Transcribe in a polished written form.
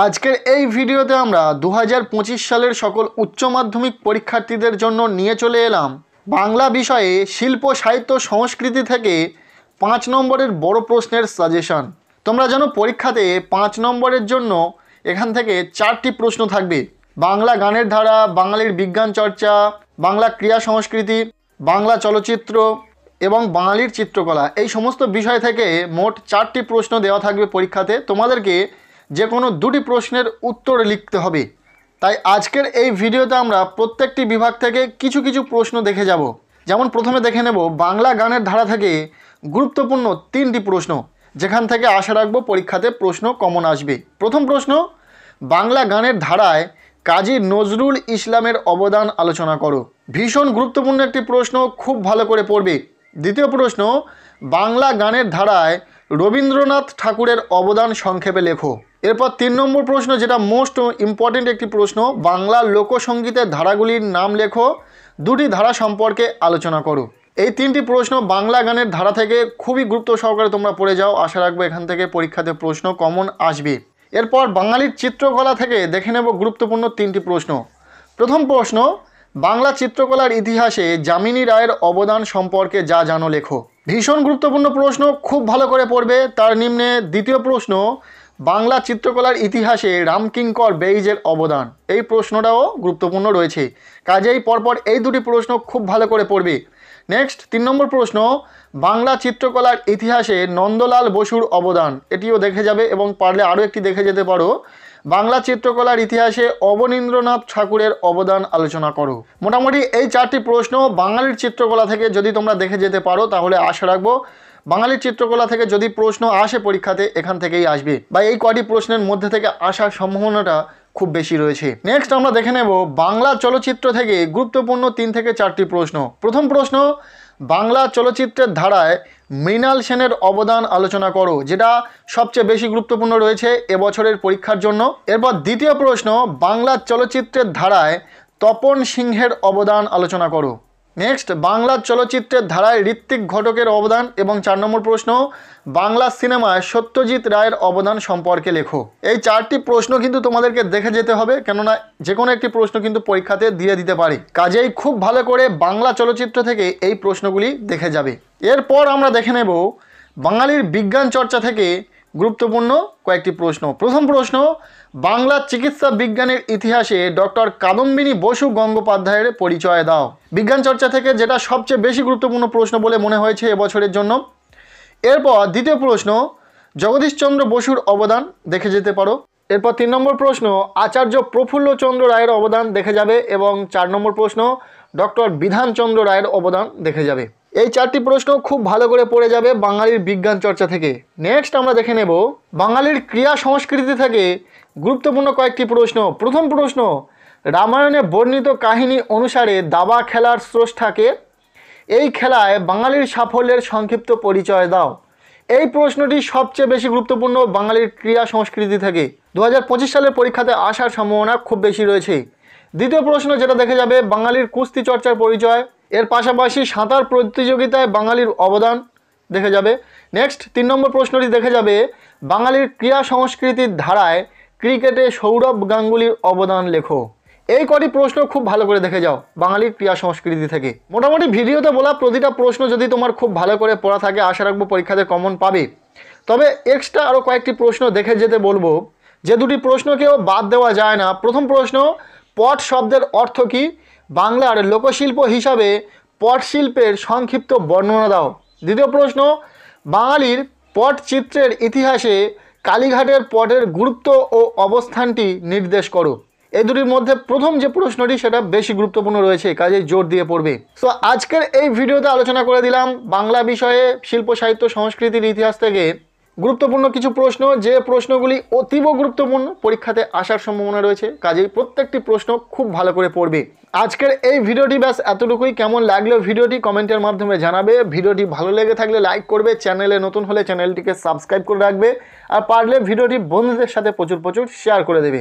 আজকের এই ভিডিওতে আমরা 2025 সালের সকল উচ্চ মাধ্যমিক পরীক্ষার্থীদের জন্য নিয়ে চলে এলাম বাংলা বিষয়ে শিল্প সাহিত্য সংস্কৃতি থেকে 5 নম্বরের বড় প্রশ্নের সাজেশন। তোমরা জানো পরীক্ষাতে 5 নম্বরের জন্য এখান থেকে 4টি প্রশ্ন থাকবে। বাংলা গানের ধারা, বাঙালির বিজ্ঞান চর্চা, বাংলা ক্রিয়া সংস্কৃতি, বাংলা চলচ্চিত্র এবং বাঙালির চিত্রকলা, এই সমস্ত বিষয় থেকে মোট 4টি প্রশ্ন দেওয়া থাকবে পরীক্ষাতে। তোমাদেরকে যে কোনো 2টি প্রশ্নের উত্তর লিখতে হবে। তাই আজকের এই ভিডিওতে আমরা প্রত্যেকটি বিভাগ থেকে কিছু কিছু প্রশ্ন দেখে যাব। যেমন প্রথমে দেখে নেব বাংলা গানের ধারা থেকে গুরুত্বপূর্ণ 3টি প্রশ্ন, যেখান থেকে আশা রাখবো পরীক্ষাতে প্রশ্ন কমন আসবে। প্রথম প্রশ্ন, বাংলা গানের ধারায় কাজী নজরুল ইসলামের অবদান আলোচনা করো। ভীষণ গুরুত্বপূর্ণ একটি প্রশ্ন, খুব ভালো করে পড়বে। দ্বিতীয় প্রশ্ন, বাংলা গানের ধারায় রবীন্দ্রনাথ ঠাকুরের অবদান সংক্ষেপে লেখো। এরপর 3 নম্বর প্রশ্ন, যেটা মোস্ট ইম্পর্টেন্ট একটি প্রশ্ন, বাংলা লোকসঙ্গীতের ধারাগুলির নাম লেখো, 2টি ধারা সম্পর্কে আলোচনা করো। এই 3টি প্রশ্ন বাংলা গানের ধারা থেকে খুবই গুরুত্ব সহকারে তোমরা পড়ে যাও, আশা রাখবো এখান থেকে পরীক্ষাতে প্রশ্ন কমন আসবে। এরপর বাঙালির চিত্রকলা থেকে দেখে নেব গুরুত্বপূর্ণ 3টি প্রশ্ন। প্রথম প্রশ্ন, বাংলা চিত্রকলার ইতিহাসে যামিনী রায়ের অবদান সম্পর্কে যা জানো লেখো। ভীষণ গুরুত্বপূর্ণ প্রশ্ন, খুব ভালো করে পড়বে। তার নিম্নে দ্বিতীয় প্রশ্ন, বাংলা চিত্রকলার ইতিহাসে রামকিঙ্কর বেইজের অবদান, এই প্রশ্নটাও গুরুত্বপূর্ণ রয়েছে। কাজেই পরপর এই 2টি প্রশ্ন খুব ভালো করে পড়বে। নেক্সট 3 নম্বর প্রশ্ন, বাংলা চিত্রকলার ইতিহাসে নন্দলাল বসুর অবদান, এটিও দেখে যাবে এবং পারলে আরও একটি দেখে যেতে পারো, বাংলা চিত্রকলার ইতিহাসে অবনীন্দ্রনাথ ঠাকুরের অবদান আলোচনা করো। মোটামুটি এই 4টি প্রশ্ন বাঙালির চিত্রকলা থেকে যদি তোমরা দেখে যেতে পারো তাহলে আশা রাখবো বাঙালির চিত্রকলা থেকে যদি প্রশ্ন আসে পরীক্ষাতে এখান থেকেই আসবে, বা এই কটি প্রশ্নের মধ্যে থেকে আসার সম্ভাবনাটা খুব বেশি রয়েছে। নেক্সট আমরা দেখে নেব বাংলা চলচ্চিত্র থেকে গুরুত্বপূর্ণ 3 থেকে 4টি প্রশ্ন। প্রথম প্রশ্ন, বাংলা চলচ্চিত্রের ধারায় মৃণাল সেনের অবদান আলোচনা করো, যেটা সবচেয়ে বেশি গুরুত্বপূর্ণ রয়েছে এবছরের পরীক্ষার জন্য। এরপর দ্বিতীয় প্রশ্ন, বাংলা চলচ্চিত্রের ধারায় তপন সিংহের অবদান আলোচনা করো। নেক্সট, বাংলা চলচ্চিত্রের ধারায় ঋত্বিক ঘটকের অবদান। এবং 4 নম্বর প্রশ্ন, বাংলা সিনেমায় সত্যজিৎ রায়ের অবদান সম্পর্কে লেখো। এই 4টি প্রশ্ন কিন্তু তোমাদেরকে দেখে যেতে হবে, কেননা যে কোনো একটি প্রশ্ন কিন্তু পরীক্ষাতে দিয়ে দিতে পারে। কাজেই খুব ভালো করে বাংলা চলচ্চিত্র থেকে এই প্রশ্নগুলি দেখে যাবে। এরপর আমরা দেখে নেব বাঙালির বিজ্ঞান চর্চা থেকে গুরুত্বপূর্ণ কয়েকটি প্রশ্ন। প্রথম প্রশ্ন, বাংলা চিকিৎসা বিজ্ঞানের ইতিহাসে ডক্টর কাদম্বিনী বসু গঙ্গোপাধ্যায়ের পরিচয় দাও। বিজ্ঞান চর্চা থেকে যেটা সবচেয়ে বেশি গুরুত্বপূর্ণ প্রশ্ন বলে মনে হয়েছে এবছরের জন্য। এরপর দ্বিতীয় প্রশ্ন, জগদীশচন্দ্র বসুর অবদান দেখে যেতে পারো। এরপর 3 নম্বর প্রশ্ন, আচার্য প্রফুল্লচন্দ্র রায়ের অবদান দেখে যাবে। এবং 4 নম্বর প্রশ্ন, ডক্টর বিধানচন্দ্র রায়ের অবদান দেখে যাবে। এই 4টি প্রশ্ন খুব ভালো করে পড়ে যাবে বাঙালির বিজ্ঞান চর্চা থেকে। নেক্সট আমরা দেখে নেব বাঙালির ক্রিয়া সংস্কৃতি থেকে গুরুত্বপূর্ণ কয়েকটি প্রশ্ন। প্রথম প্রশ্ন, রামায়ণে বর্ণিত কাহিনী অনুসারে দাবা খেলার স্রষ্টাকে, এই খেলায় বাঙালির সাফল্যের সংক্ষিপ্ত পরিচয় দাও। এই প্রশ্নটি সবচেয়ে বেশি গুরুত্বপূর্ণ বাঙালির ক্রিয়া সংস্কৃতি থেকে। 2025 সালের পরীক্ষাতে আসার সম্ভাবনা খুব বেশি রয়েছে। দ্বিতীয় প্রশ্ন, যেটা দেখে যাবে বাঙালির কুস্তি চর্চার পরিচয়, এর পাশাপাশি সাঁতার প্রতিযোগিতায় বাঙালির অবদান দেখে যাবে। নেক্সট 3 নম্বর প্রশ্নটি দেখে যাবে বাঙালির ক্রিয়া সংস্কৃতির ধারায় ক্রিকেটে সৌরভ গাঙ্গুলির অবদান লেখো। এই কটি প্রশ্ন খুব ভালো করে দেখে যাও বাঙালির ক্রিয়া সংস্কৃতি থেকে। মোটামুটি ভিডিওতে বলা প্রতিটা প্রশ্ন যদি তোমার খুব ভালো করে পড়া থাকে আশা রাখবো পরীক্ষাতে কমন পাবে। তবে এক্সট্রা আরও কয়েকটি প্রশ্ন দেখে যেতে বলবো, যে 2টি প্রশ্নকেও বাদ দেওয়া যায় না। প্রথম প্রশ্ন, পট শব্দের অর্থ কী? বাংলার লোকশিল্প হিসাবে পটশিল্পের সংক্ষিপ্ত বর্ণনা দাও। দ্বিতীয় প্রশ্ন, বাঙালির পটচিত্রের ইতিহাসে কালীঘাটের পটের গুরুত্ব ও অবস্থানটি নির্দেশ করো। এই 2টির মধ্যে প্রথম যে প্রশ্নটি সেটা বেশি গুরুত্বপূর্ণ রয়েছে, কাজেই জোর দিয়ে পড়বে। সো আজকের এই ভিডিওতে আলোচনা করে দিলাম বাংলা বিষয়ে শিল্প সাহিত্য সংস্কৃতির ইতিহাস থেকে গুরুত্বপূর্ণ কিছু প্রশ্ন, যে প্রশ্নগুলি অতীব গুরুত্বপূর্ণ, পরীক্ষাতে আসার সম্ভাবনা রয়েছে। কাজেই প্রত্যেকটি প্রশ্ন খুব ভালো করে পড়বে। আজকের এই ভিডিওটি ব্যাস এতটুকুই। কেমন লাগলো ভিডিওটি কমেন্টের মাধ্যমে জানাবে। ভিডিওটি ভালো লেগে থাকলে লাইক করবে, চ্যানেলে নতুন হলে চ্যানেলটিকে সাবস্ক্রাইব করে রাখবে, আর পারলে ভিডিওটি বন্ধুদের সাথে প্রচুর শেয়ার করে দেবে।